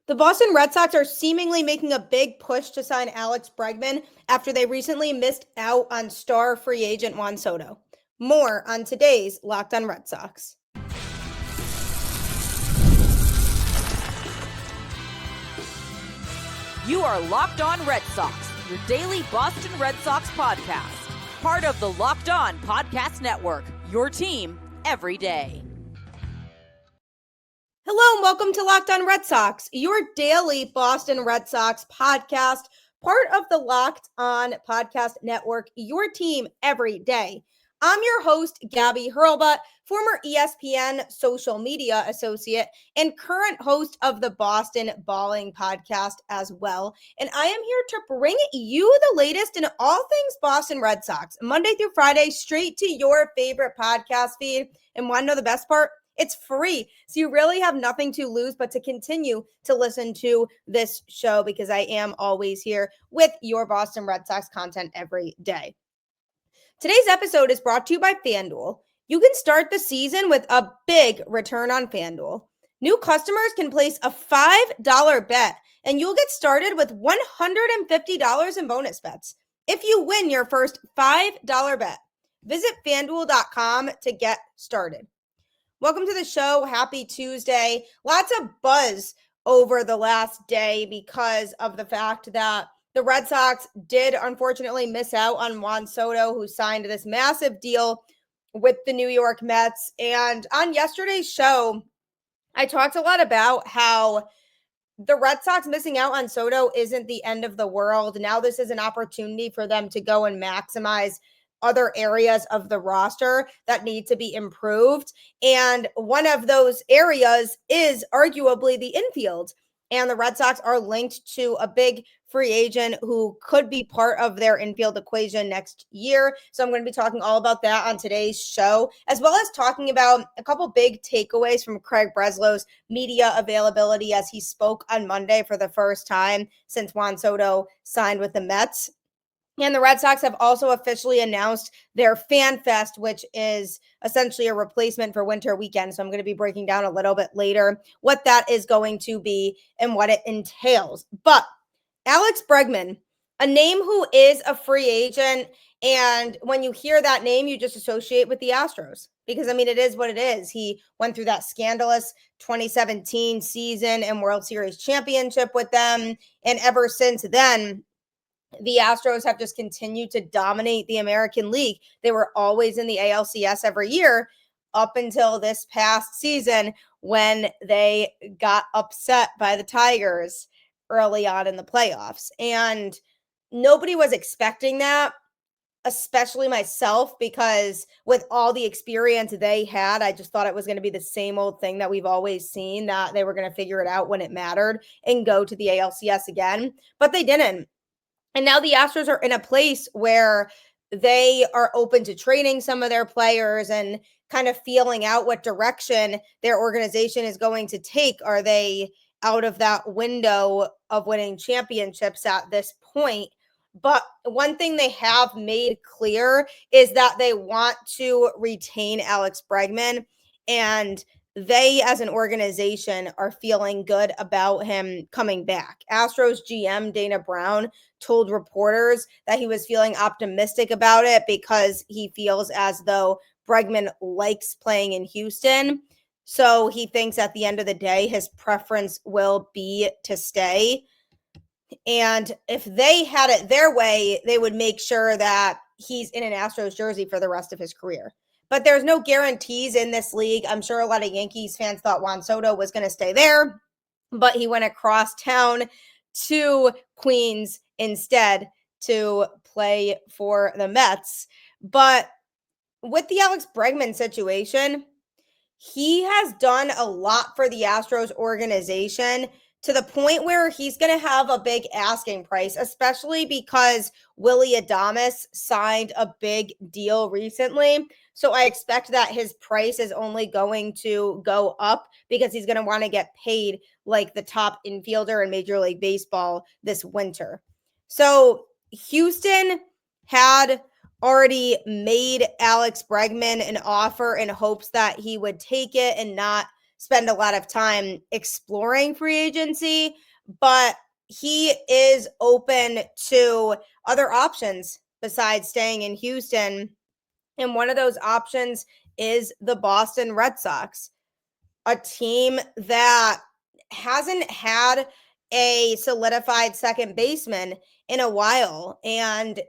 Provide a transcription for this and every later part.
The Boston Red Sox are seemingly making a big push to sign Alex Bregman after they recently missed out on star free agent Juan Soto. More on today's Locked on Red Sox. You are Locked on Red Sox, your daily Boston Red Sox podcast. Part of the Locked on Podcast Network, your team every day. Hello and welcome to Locked on Red Sox, your daily Boston Red Sox podcast, part of the Locked on Podcast Network, your team every day. I'm your host, Gabby Hurlbut, former ESPN social media associate and current host of the Boston Balling podcast as well. And I am here to bring you the latest in all things Boston Red Sox, Monday through Friday, straight to your favorite podcast feed. And want to know the best part? It's free. So you really have nothing to lose but to continue to listen to this show because I am always here with your Boston Red Sox content every day. Today's episode is brought to you by FanDuel. You can start the season with a big return on FanDuel. New customers can place a $5 bet and you'll get started with $150 in bonus bets if you win your first $5 bet. Visit FanDuel.com to get started. Welcome to the show. Happy Tuesday. Lots of buzz over the last day because of the fact that the Red Sox did unfortunately miss out on Juan Soto, who signed this massive deal with the New York Mets. And on yesterday's show, I talked a lot about how the Red Sox missing out on Soto isn't the end of the world. Now this is an opportunity for them to go and maximize other areas of the roster that need to be improved. And one of those areas is arguably the infield. And the Red Sox are linked to a big free agent who could be part of their infield equation next year. So I'm going to be talking all about that on today's show, as well as talking about a couple big takeaways from Craig Breslow's media availability as he spoke on Monday for the first time since Juan Soto signed with the Mets. And the Red Sox have also officially announced their Fan Fest, which is essentially a replacement for winter weekend. So I'm going to be breaking down a little bit later what that is going to be and what it entails. But Alex Bregman, a name who is a free agent. And when you hear that name, you just associate with the Astros because, I mean, it is what it is. He went through that scandalous 2017 season and World Series championship with them. And ever since then, the Astros have just continued to dominate the American League. They were always in the ALCS every year up until this past season when they got upset by the Tigers early on in the playoffs. And nobody was expecting that, especially myself, because with all the experience they had, I just thought it was going to be the same old thing that we've always seen, that they were going to figure it out when it mattered and go to the ALCS again. But they didn't. And now the Astros are in a place where they are open to trading some of their players and kind of feeling out what direction their organization is going to take. Are they out of that window of winning championships at this point? But one thing they have made clear is that they want to retain Alex Bregman, and they as an organization are feeling good about him coming back. Astros GM Dana Brown told reporters that he was feeling optimistic about it because he feels as though Bregman likes playing in Houston. So he thinks at the end of the day, his preference will be to stay. And if they had it their way, they would make sure that he's in an Astros jersey for the rest of his career. But there's no guarantees in this league. I'm sure a lot of Yankees fans thought Juan Soto was going to stay there, but he went across town to Queens instead to play for the Mets. But with the Alex Bregman situation, he has done a lot for the Astros organization to the point where he's going to have a big asking price, especially because Willy Adames signed a big deal recently. So I expect that his price is only going to go up because he's going to want to get paid like the top infielder in Major League Baseball this winter. So Houston had already made Alex Bregman an offer in hopes that he would take it and not spend a lot of time exploring free agency, but he is open to other options besides staying in Houston. And one of those options is the Boston Red Sox, a team that hasn't had a solidified second baseman in a while. And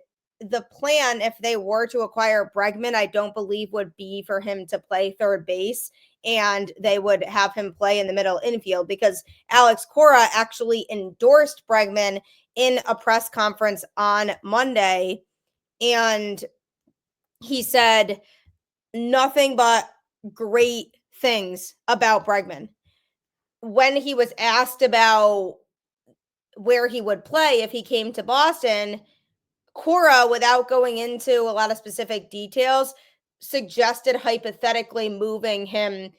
the plan, if they were to acquire Bregman, I don't believe would be for him to play third base, and they would have him play in the middle infield, because Alex Cora actually endorsed Bregman in a press conference on Monday. And he said nothing but great things about Bregman. When he was asked about where he would play if he came to Boston, Cora, without going into a lot of specific details, suggested hypothetically moving him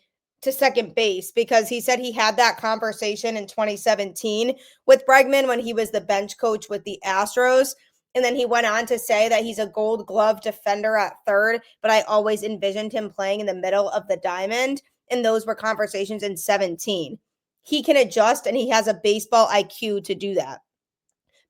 to second base, because he said he had that conversation in 2017 with Bregman when he was the bench coach with the Astros. And then he went on to say that he's a Gold Glove defender at third, but I always envisioned him playing in the middle of the diamond. And those were conversations in 17. He can adjust, and he has a baseball IQ to do that.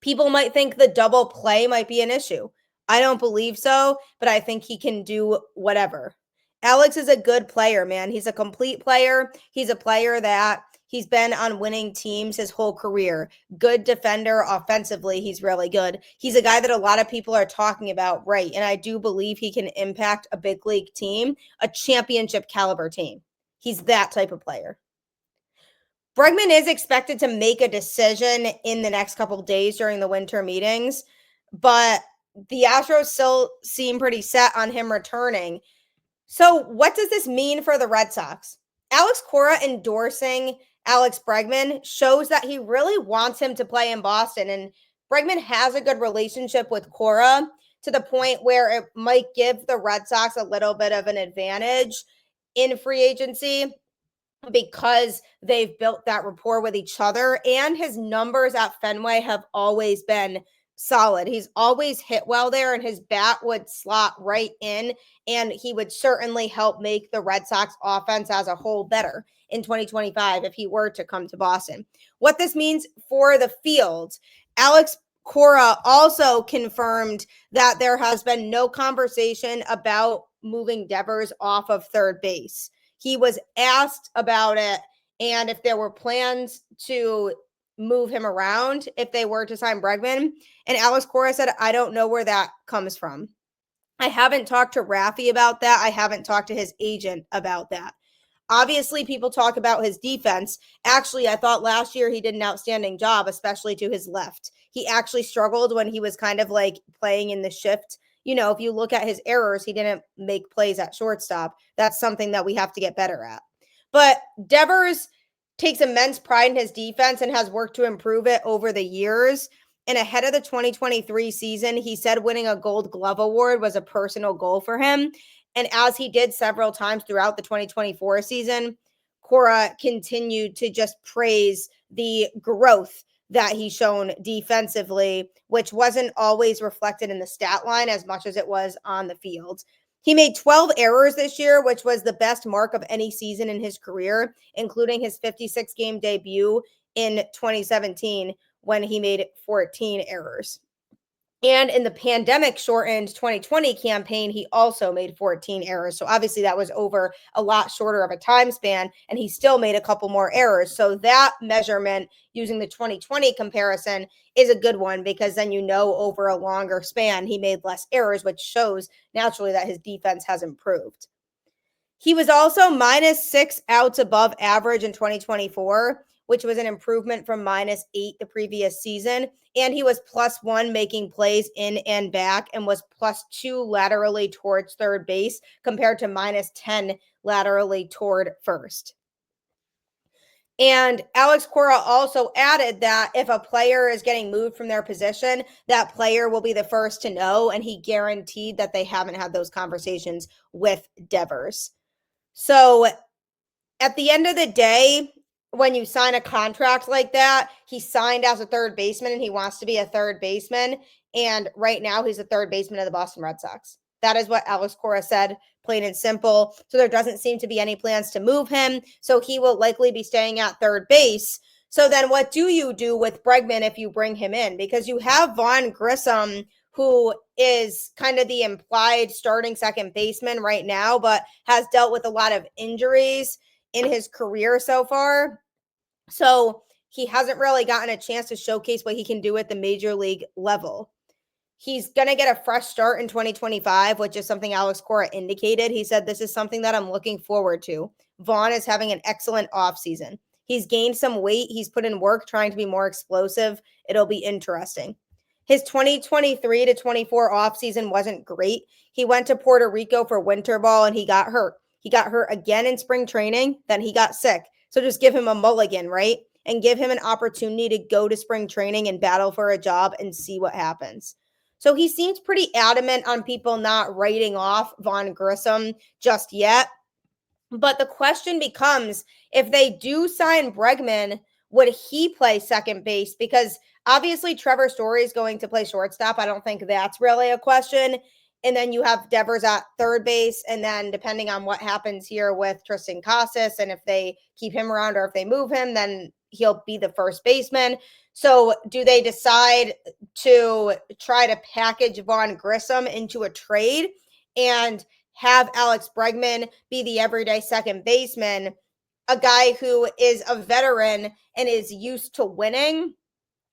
People might think the double play might be an issue. I don't believe so, but I think he can do whatever. Alex is a good player, man. He's a complete player. He's a player that he's been on winning teams his whole career. Good defender offensively. He's really good. He's a guy that a lot of people are talking about, right? And I do believe he can impact a big league team, a championship caliber team. He's that type of player. Bregman is expected to make a decision in the next couple of days during the winter meetings, but the Astros still seem pretty set on him returning. So what does this mean for the Red Sox? Alex Cora endorsing Alex Bregman shows that he really wants him to play in Boston, and Bregman has a good relationship with Cora to the point where it might give the Red Sox a little bit of an advantage in free agency, because they've built that rapport with each other, and his numbers at Fenway have always been solid. He's always hit well there, and his bat would slot right in, and he would certainly help make the Red Sox offense as a whole better in 2025 if he were to come to Boston. What this means for the field, Alex Cora also confirmed that there has been no conversation about moving Devers off of third base. He was asked about it and if there were plans to move him around if they were to sign Bregman. And Alex Cora said, I don't know where that comes from. I haven't talked to Rafi about that. I haven't talked to his agent about that. Obviously, people talk about his defense. Actually, I thought last year he did an outstanding job, especially to his left. He actually struggled when he was kind of like playing in the shift. You know, if you look at his errors, he didn't make plays at shortstop. That's something that we have to get better at. But Devers takes immense pride in his defense and has worked to improve it over the years. And ahead of the 2023 season, he said winning a Gold Glove award was a personal goal for him. And as he did several times throughout the 2024 season, Cora continued to just praise the growth that he's shown defensively, which wasn't always reflected in the stat line as much as it was on the field. He made 12 errors this year, which was the best mark of any season in his career, including his 56-game debut in 2017 when he made 14 errors. And in the pandemic-shortened 2020 campaign, he also made 14 errors. So obviously that was over a lot shorter of a time span, and he still made a couple more errors. So that measurement using the 2020 comparison is a good one, because then you know over a longer span he made less errors, which shows naturally that his defense has improved. He was also -6 outs above average in 2024, which was an improvement from -8 the previous season. And he was +1 making plays in and back, and was +2 laterally towards third base compared to -10 laterally toward first. And Alex Cora also added that if a player is getting moved from their position, that player will be the first to know, and he guaranteed that they haven't had those conversations with Devers. So at the end of the day, when you sign a contract like that, he signed as a third baseman and he wants to be a third baseman. And right now he's a third baseman of the Boston Red Sox. That is what Alex Cora said, plain and simple. So there doesn't seem to be any plans to move him. So he will likely be staying at third base. So then what do you do with Bregman if you bring him in? Because you have Vaughn Grissom, who is kind of the implied starting second baseman right now, but has dealt with a lot of injuries in his career so far. So he hasn't really gotten a chance to showcase what he can do at the major league level. He's going to get a fresh start in 2025, which is something Alex Cora indicated. He said, this is something that I'm looking forward to. Vaughn is having an excellent offseason. He's gained some weight. He's put in work trying to be more explosive. It'll be interesting. His 2023 to 24 offseason wasn't great. He went to Puerto Rico for winter ball and he got hurt. He got hurt again in spring training. Then he got sick. So just give him a mulligan, right? And give him an opportunity to go to spring training and battle for a job and see what happens. So he seems pretty adamant on people not writing off Vaughn Grissom just yet. But the question becomes, if they do sign Bregman, would he play second base? Because obviously Trevor Story is going to play shortstop. I don't think that's really a question. And then you have Devers at third base. And then depending on what happens here with Tristan Casas, and if they keep him around or if they move him, then he'll be the first baseman. So do they decide to try to package Vaughn Grissom into a trade and have Alex Bregman be the everyday second baseman, a guy who is a veteran and is used to winning?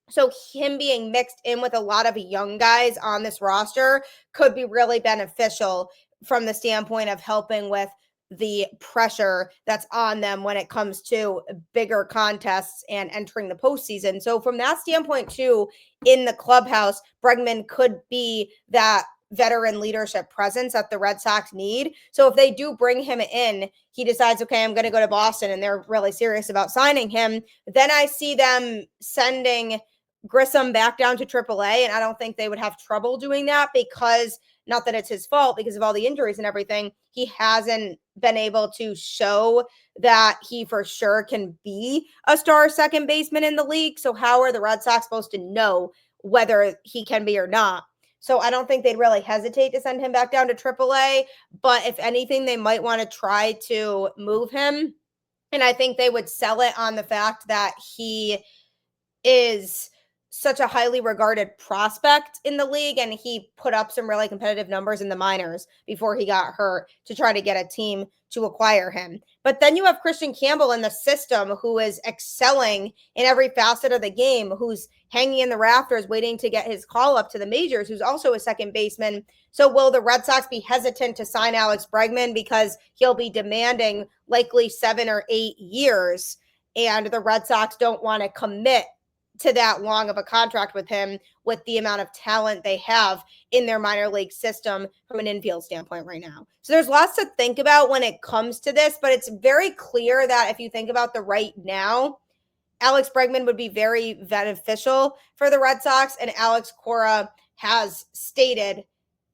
So him being mixed in with a lot of young guys on this roster could be really beneficial from the standpoint of helping with the pressure that's on them when it comes to bigger contests and entering the postseason. So from that standpoint too, in the clubhouse, Bregman could be that veteran leadership presence that the Red Sox need. So if they do bring him in, he decides, okay, I'm going to go to Boston, and they're really serious about signing him, then I see them sending Grissom back down to AAA, and I don't think they would have trouble doing that because, not that it's his fault, because of all the injuries and everything, he hasn't been able to show that he for sure can be a star second baseman in the league. So how are the Red Sox supposed to know whether he can be or not? So I don't think they'd really hesitate to send him back down to AAA. But if anything, they might want to try to move him. And I think they would sell it on the fact that he is such a highly regarded prospect in the league, and he put up some really competitive numbers in the minors before he got hurt to try to get a team to acquire him. But then you have Christian Campbell in the system, who is excelling in every facet of the game, who's hanging in the rafters waiting to get his call up to the majors, who's also a second baseman. So will the Red Sox be hesitant to sign Alex Bregman because he'll be demanding likely 7 or 8 years, and the Red Sox don't want to commit to that long of a contract with him with the amount of talent they have in their minor league system from an infield standpoint right now? So there's lots to think about when it comes to this, but it's very clear that if you think about the right now, Alex Bregman would be very beneficial for the Red Sox, and Alex Cora has stated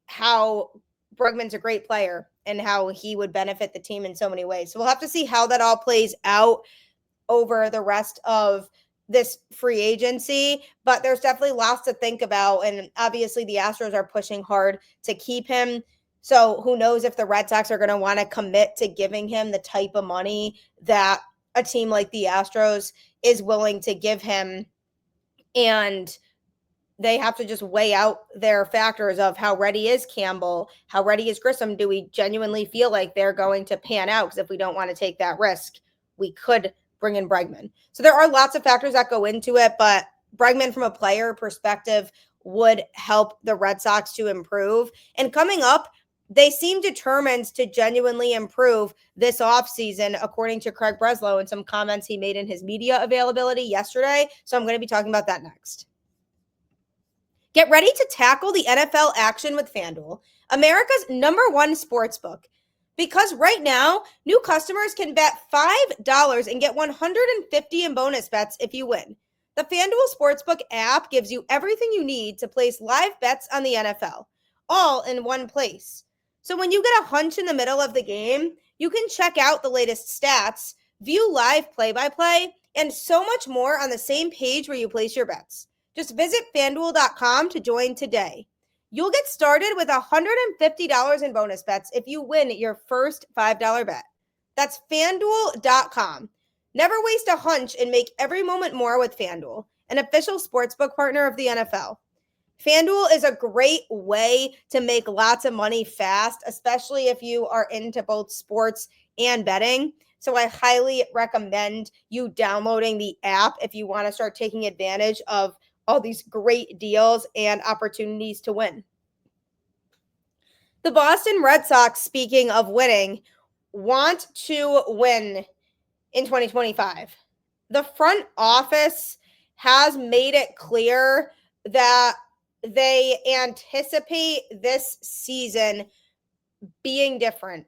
how Bregman's a great player and how he would benefit the team in so many ways. So we'll have to see how that all plays out over the rest of this free agency, but there's definitely lots to think about. And obviously the Astros are pushing hard to keep him. So who knows if the Red Sox are going to want to commit to giving him the type of money that a team like the Astros is willing to give him. And they have to just weigh out their factors of how ready is Campbell, how ready is Grissom. Do we genuinely feel like they're going to pan out? Because if we don't want to take that risk, we could bring in Bregman. So there are lots of factors that go into it, but Bregman from a player perspective would help the Red Sox to improve. And coming up, they seem determined to genuinely improve this offseason, according to Craig Breslow and some comments he made in his media availability yesterday. So I'm going to be talking about that next. Get ready to tackle the NFL action with FanDuel, America's #1 sportsbook. Because right now, new customers can bet $5 and get $150 in bonus bets if you win. The FanDuel Sportsbook app gives you everything you need to place live bets on the NFL, all in one place. So when you get a hunch in the middle of the game, you can check out the latest stats, view live play-by-play, and so much more on the same page where you place your bets. Just visit FanDuel.com to join today. You'll get started with $150 in bonus bets if you win your first $5 bet. That's FanDuel.com. Never waste a hunch and make every moment more with FanDuel, an official sportsbook partner of the NFL. FanDuel is a great way to make lots of money fast, especially if you are into both sports and betting. So I highly recommend you downloading the app if you want to start taking advantage of all these great deals and opportunities to win. The Boston Red Sox, speaking of winning, want to win in 2025. The front office has made it clear that they anticipate this season being different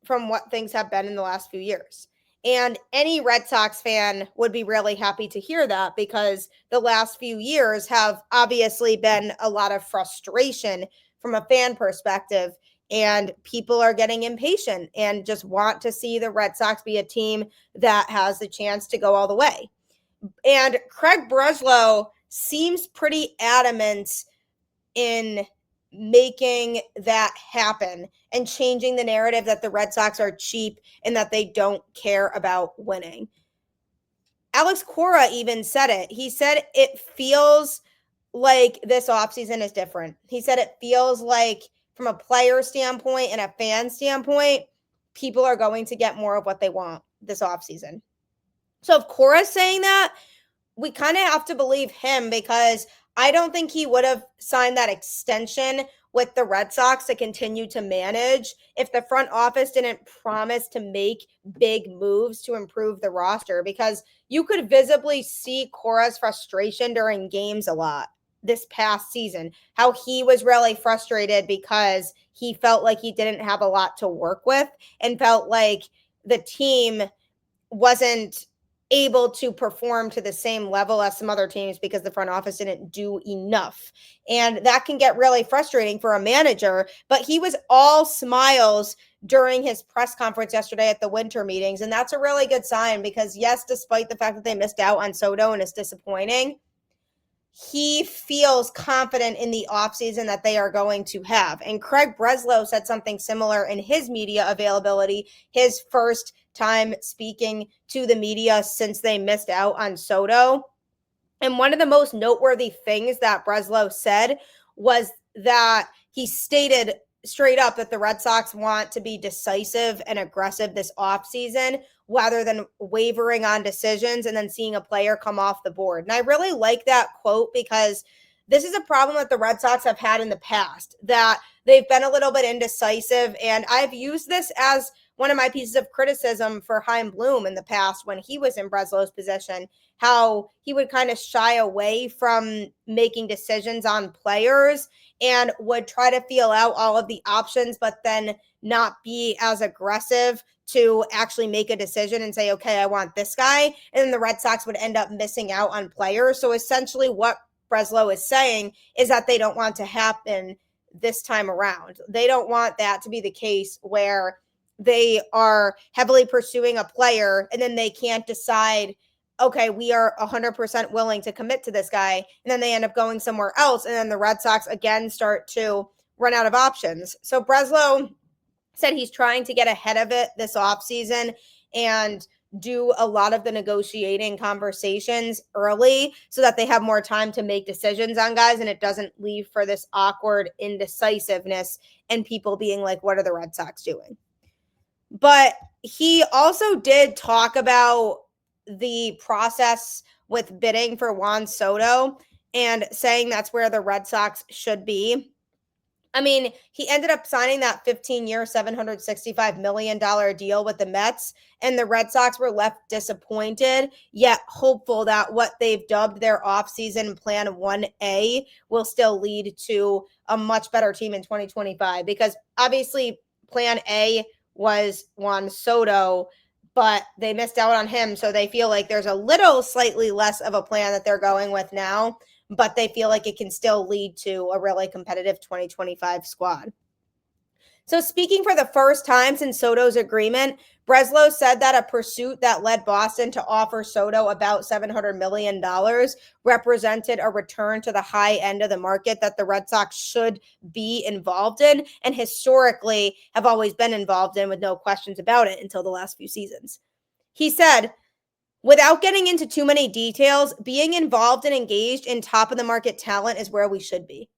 from what things have been in the last few years. And any Red Sox fan would be really happy to hear that, because the last few years have obviously been a lot of frustration from a fan perspective, and people are getting impatient and just want to see the Red Sox be a team that has the chance to go all the way. And Craig Breslow seems pretty adamant in making that happen and changing the narrative that the Red Sox are cheap and that they don't care about winning. Alex Cora even said it. He said it feels like this offseason is different. He said it feels like, from a player standpoint and a fan standpoint, people are going to get more of what they want this offseason. So if Cora's saying that, we kind of have to believe him, because I don't think he would have signed that extension with the Red Sox to continue to manage if the front office didn't promise to make big moves to improve the roster, because you could visibly see Cora's frustration during games a lot this past season, how he was really frustrated because he felt like he didn't have a lot to work with and felt like the team wasn't able to perform to the same level as some other teams because the front office didn't do enough. And that can get really frustrating for a manager, but he was all smiles during his press conference yesterday at the winter meetings. And that's a really good sign, because yes, despite the fact that they missed out on Soto and it's disappointing, he feels confident in the offseason that they are going to have. And Craig Breslow said something similar in his media availability, his first time speaking to the media since they missed out on Soto. And one of the most noteworthy things that Breslow said was that he stated straight up that the Red Sox want to be decisive and aggressive this offseason, rather than wavering on decisions and then seeing a player come off the board. And I really like that quote, because this is a problem that the Red Sox have had in the past, that they've been a little bit indecisive. And I've used this as one of my pieces of criticism for Chaim Bloom in the past when he was in Breslow's position, how he would kind of shy away from making decisions on players and would try to feel out all of the options, but then not be as aggressive to actually make a decision and say, okay, I want this guy. And then the Red Sox would end up missing out on players. So essentially what Breslow is saying is that they don't want to happen this time around. They don't want that to be the case where they are heavily pursuing a player and then they can't decide, okay, we are 100% willing to commit to this guy. And then they end up going somewhere else. And then the Red Sox again start to run out of options. So Breslow said he's trying to get ahead of it this offseason and do a lot of the negotiating conversations early so that they have more time to make decisions on guys and it doesn't leave for this awkward indecisiveness and people being like, what are the Red Sox doing? But he also did talk about the process with bidding for Juan Soto and saying that's where the Red Sox should be. I mean, he ended up signing that 15-year, $765 million deal with the Mets, and the Red Sox were left disappointed, yet hopeful that what they've dubbed their offseason plan 1A will still lead to a much better team in 2025, because obviously plan A was Juan Soto, but they missed out on him, so they feel like there's a little slightly less of a plan that they're going with now, but they feel like it can still lead to a really competitive 2025 squad. So speaking for the first time since Soto's agreement, Breslow said that a pursuit that led Boston to offer Soto about $700 million represented a return to the high end of the market that the Red Sox should be involved in and historically have always been involved in with no questions about it until the last few seasons. He said, without getting into too many details, being involved and engaged in top of the market talent is where we should be.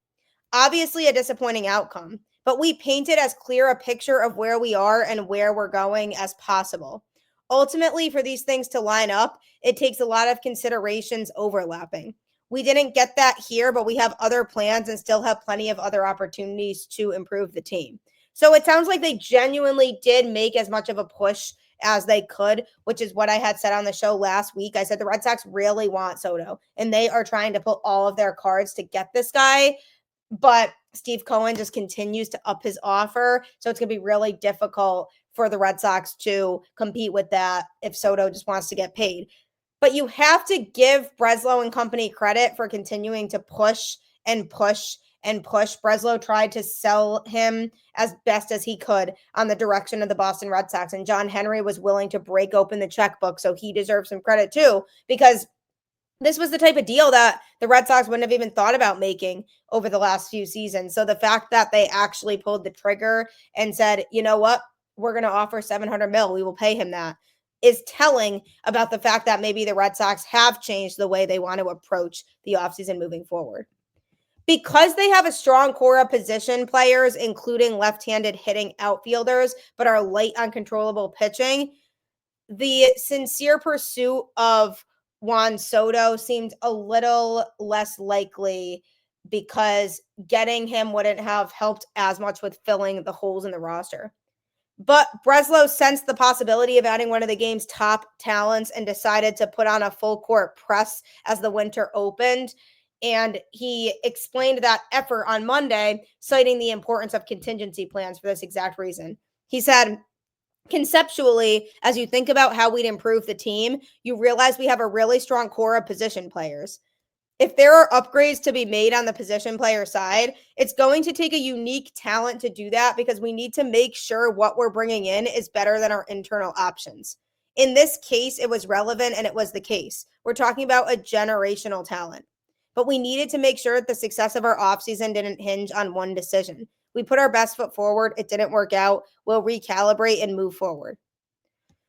Obviously, a disappointing outcome, but we painted as clear a picture of where we are and where we're going as possible. Ultimately, for these things to line up, it takes a lot of considerations overlapping. We didn't get that here, but we have other plans and still have plenty of other opportunities to improve the team. So it sounds like they genuinely did make as much of a push as they could, which is what I had said on the show last week. I said the Red Sox really want Soto, and they are trying to put all of their cards to get this guy. But Steve Cohen just continues to up his offer. So it's going to be really difficult for the Red Sox to compete with that if Soto just wants to get paid. But you have to give Breslow and company credit for continuing to push and push and push. Breslow tried to sell him as best as he could on the direction of the Boston Red Sox. And John Henry was willing to break open the checkbook. So he deserves some credit too, because this was the type of deal that the Red Sox wouldn't have even thought about making over the last few seasons. So the fact that they actually pulled the trigger and said, you know what, we're going to offer $700 million, we will pay him that, is telling about the fact that maybe the Red Sox have changed the way they want to approach the offseason moving forward. Because they have a strong core of position players, including left-handed hitting outfielders, but are light on controllable pitching, the sincere pursuit of Juan Soto seemed a little less likely because getting him wouldn't have helped as much with filling the holes in the roster. But Breslow sensed the possibility of adding one of the game's top talents and decided to put on a full court press as the winter opened. And he explained that effort on Monday, citing the importance of contingency plans for this exact reason. He said, conceptually, as you think about how we'd improve the team, you realize we have a really strong core of position players. If there are upgrades to be made on the position player side, it's going to take a unique talent to do that because we need to make sure what we're bringing in is better than our internal options. In this case, it was relevant and it was the case. We're talking about a generational talent. But we needed to make sure that the success of our offseason didn't hinge on one decision. We put our best foot forward. It didn't work out. We'll recalibrate and move forward.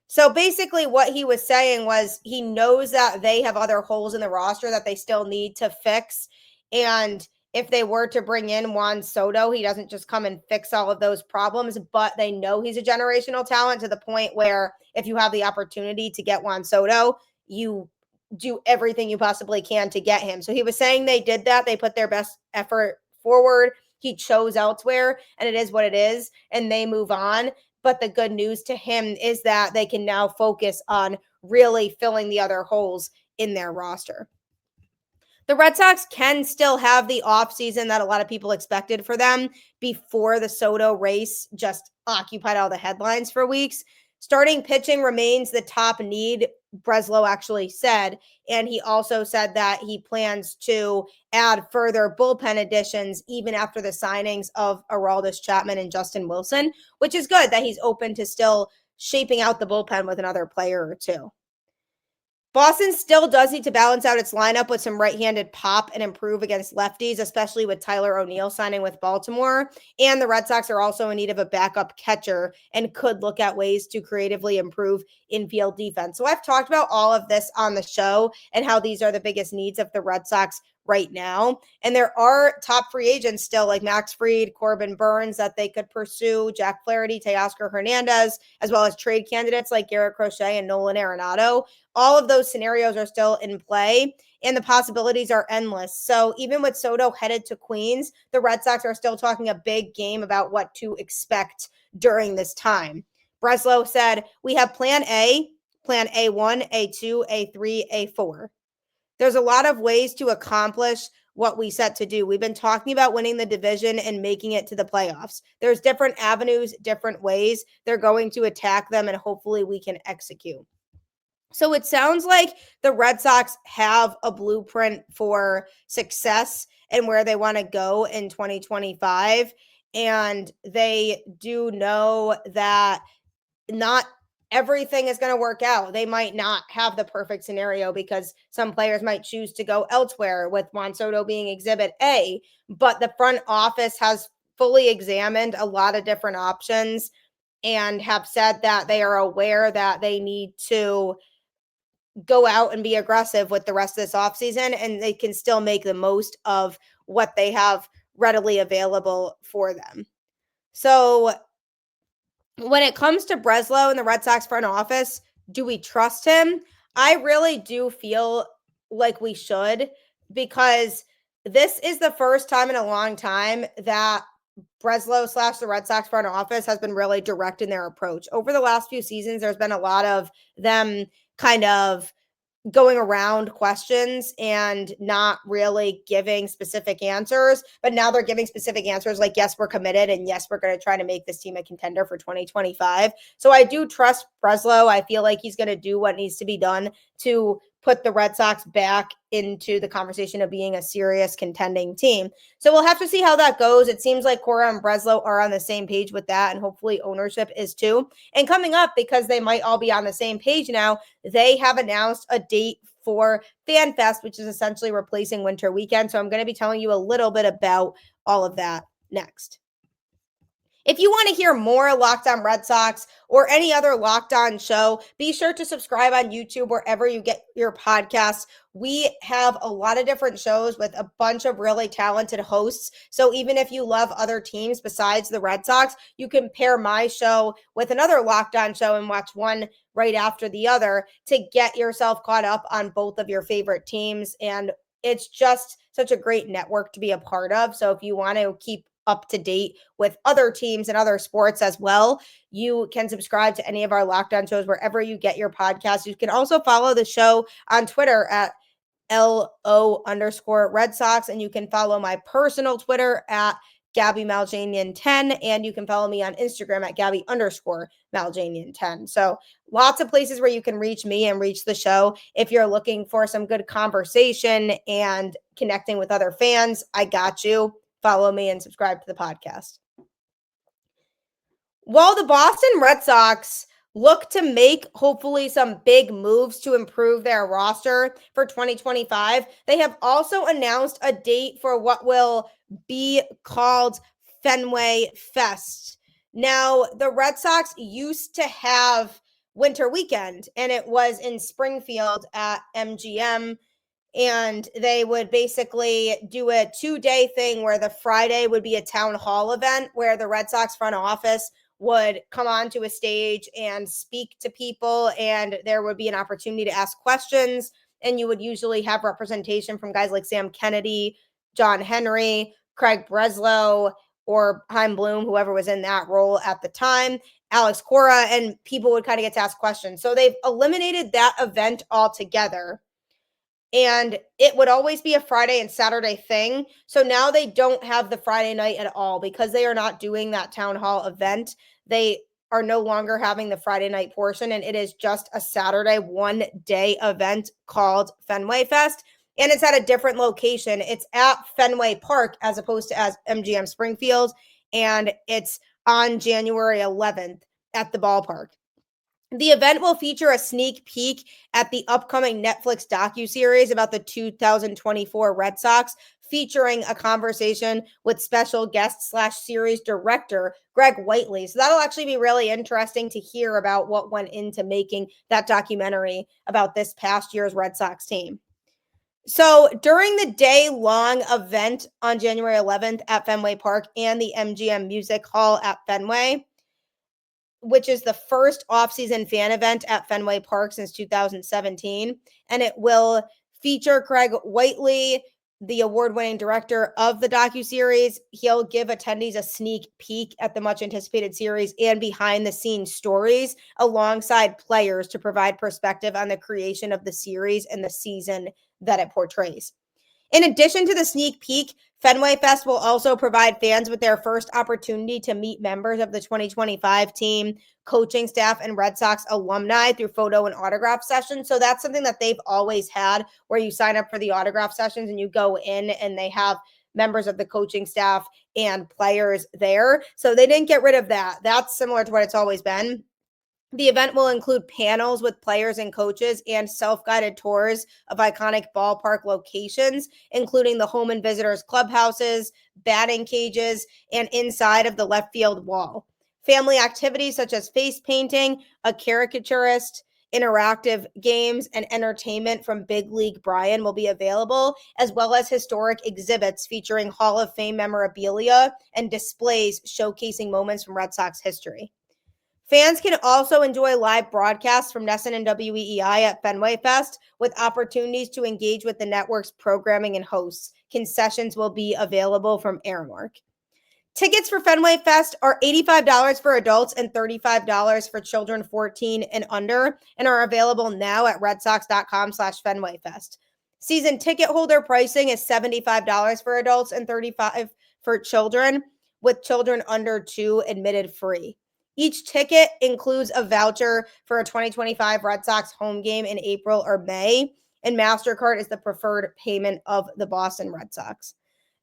So basically what he was saying was he knows that they have other holes in the roster that they still need to fix. And if they were to bring in Juan Soto, he doesn't just come and fix all of those problems, but they know he's a generational talent to the point where if you have the opportunity to get Juan Soto, you do everything you possibly can to get him. So he was saying they did that. They put their best effort forward. He chose elsewhere, and it is what it is, and they move on. But the good news to him is that they can now focus on really filling the other holes in their roster. The Red Sox can still have the offseason that a lot of people expected for them before the Soto race just occupied all the headlines for weeks. Starting pitching remains the top need, Breslow actually said, and he also said that he plans to add further bullpen additions even after the signings of Aroldis Chapman and Justin Wilson, which is good that he's open to still shaping out the bullpen with another player or two. Boston still does need to balance out its lineup with some right-handed pop and improve against lefties, especially with Tyler O'Neill signing with Baltimore. And the Red Sox are also in need of a backup catcher and could look at ways to creatively improve infield defense. So I've talked about all of this on the show and how these are the biggest needs of the Red Sox right now. And there are top free agents still like Max Fried, Corbin Burns that they could pursue, Jack Flaherty, Teoscar Hernandez, as well as trade candidates like Garrett Crochet and Nolan Arenado. All of those scenarios are still in play and the possibilities are endless. So even with Soto headed to Queens, the Red Sox are still talking a big game about what to expect during this time. Breslow said, we have plan A, plan A1, A2, A3, A4. There's a lot of ways to accomplish what we set to do. We've been talking about winning the division and making it to the playoffs. There's different avenues, different ways. They're going to attack them, and hopefully we can execute. So it sounds like the Red Sox have a blueprint for success and where they want to go in 2025. And they do know that not everything is going to work out. They might not have the perfect scenario because some players might choose to go elsewhere, with Juan Soto being exhibit A, but the front office has fully examined a lot of different options and have said that they are aware that they need to go out and be aggressive with the rest of this offseason, and they can still make the most of what they have readily available for them. So when it comes to Breslow and the Red Sox front office, do we trust him? I really do feel like we should, because this is the first time in a long time that Breslow / the Red Sox front office has been really direct in their approach. Over the last few seasons, there's been a lot of them kind of going around questions and not really giving specific answers. But now they're giving specific answers like, yes, we're committed, and yes, we're going to try to make this team a contender for 2025. So I do trust Breslow. I feel like he's going to do what needs to be done to put the Red Sox back into the conversation of being a serious contending team. So we'll have to see how that goes. It seems like Cora and Breslow are on the same page with that, and hopefully ownership is too. And coming up, because they might all be on the same page now, they have announced a date for Fan Fest, which is essentially replacing Winter Weekend. So I'm going to be telling you a little bit about all of that next. If you want to hear more Locked On Red Sox or any other Locked On show, be sure to subscribe on YouTube wherever you get your podcasts. We have a lot of different shows with a bunch of really talented hosts. So even if you love other teams besides the Red Sox, you can pair my show with another Locked On show and watch one right after the other to get yourself caught up on both of your favorite teams. And it's just such a great network to be a part of. So if you want to keep up to date with other teams and other sports as well, you can subscribe to any of our Locked On shows wherever you get your podcasts. You can also follow the show on Twitter at LO_Red Sox, and you can follow my personal Twitter at Gabby Maljanian 10, and you can follow me on Instagram at Gabby_Maljanian 10. So lots of places where you can reach me and reach the show. If you're looking for some good conversation and connecting with other fans, I got you. Follow me and subscribe to the podcast. While the Boston Red Sox look to make hopefully some big moves to improve their roster for 2025, they have also announced a date for what will be called Fenway Fest. Now, the Red Sox used to have Winter Weekend, and it was in Springfield at MGM. And they would basically do a 2-day thing where the Friday would be a town hall event where the Red Sox front office would come onto a stage and speak to people, and there would be an opportunity to ask questions. And you would usually have representation from guys like Sam Kennedy, John Henry, Craig Breslow, or Chaim Bloom, whoever was in that role at the time, Alex Cora, and people would kind of get to ask questions. So they've eliminated that event altogether. And it would always be a Friday and Saturday thing. So now they don't have the Friday night at all because they are not doing that town hall event. They are no longer having the Friday night portion, and it is just a Saturday 1-day event called Fenway Fest. And it's at a different location. It's at Fenway Park as opposed to as MGM Springfield. And it's on January 11th at the ballpark. The event will feature a sneak peek at the upcoming Netflix docuseries about the 2024 Red Sox, featuring a conversation with special guest / series director Greg Whiteley. So that'll actually be really interesting to hear about what went into making that documentary about this past year's Red Sox team. So during the day-long event on January 11th at Fenway Park and the MGM Music Hall at Fenway, which is the first offseason fan event at Fenway Park since 2017. And it will feature Craig Whiteley, the award-winning director of the docuseries. He'll give attendees a sneak peek at the much-anticipated series and behind-the-scenes stories alongside players to provide perspective on the creation of the series and the season that it portrays. In addition to the sneak peek, Fenway Fest will also provide fans with their first opportunity to meet members of the 2025 team, coaching staff, and Red Sox alumni through photo and autograph sessions. So that's something that they've always had, where you sign up for the autograph sessions and you go in and they have members of the coaching staff and players there. So they didn't get rid of that. That's similar to what it's always been. The event will include panels with players and coaches and self-guided tours of iconic ballpark locations, including the home and visitors clubhouses, batting cages, and inside of the left field wall. Family activities such as face painting, a caricaturist, interactive games, and entertainment from Big League Brian will be available, as well as historic exhibits featuring Hall of Fame memorabilia and displays showcasing moments from Red Sox history. Fans can also enjoy live broadcasts from NESN and WEEI at Fenway Fest with opportunities to engage with the network's programming and hosts. Concessions will be available from Aramark. Tickets for Fenway Fest are $85 for adults and $35 for children 14 and under and are available now at redsox.com/FenwayFest. Season ticket holder pricing is $75 for adults and $35 for children, with children under 2 admitted free. Each ticket includes a voucher for a 2025 Red Sox home game in April or May, and MasterCard is the preferred payment of the Boston Red Sox.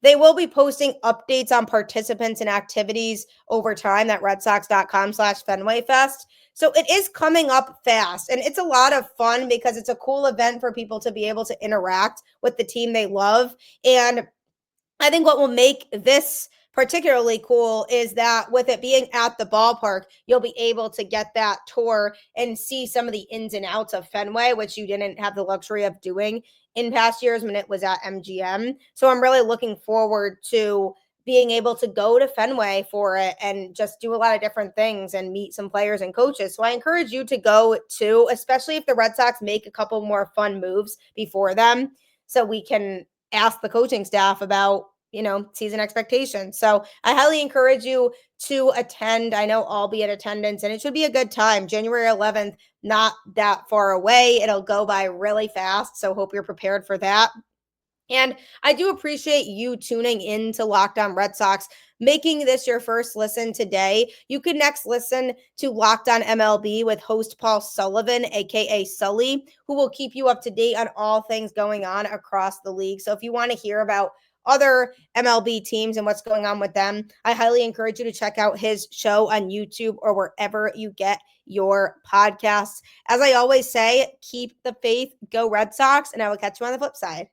They will be posting updates on participants and activities over time at redsox.com/FenwayFest. So it is coming up fast, and it's a lot of fun because it's a cool event for people to be able to interact with the team they love. And I think what will make this particularly cool is that with it being at the ballpark, you'll be able to get that tour and see some of the ins and outs of Fenway, which you didn't have the luxury of doing in past years when it was at MGM. So I'm really looking forward to being able to go to Fenway for it and just do a lot of different things and meet some players and coaches. So I encourage you to go too, especially if the Red Sox make a couple more fun moves before them, so we can ask the coaching staff about season expectations. So I highly encourage you to attend. I know I'll be in attendance, and it should be a good time. January 11th, not that far away. It'll go by really fast. So hope you're prepared for that. And I do appreciate you tuning in to Locked On Red Sox, making this your first listen today. You can next listen to Locked On MLB with host Paul Sullivan, aka Sully, who will keep you up to date on all things going on across the league. So if you want to hear about other MLB teams and what's going on with them, I highly encourage you to check out his show on YouTube or wherever you get your podcasts. As I always say, keep the faith, go Red Sox, and I will catch you on the flip side.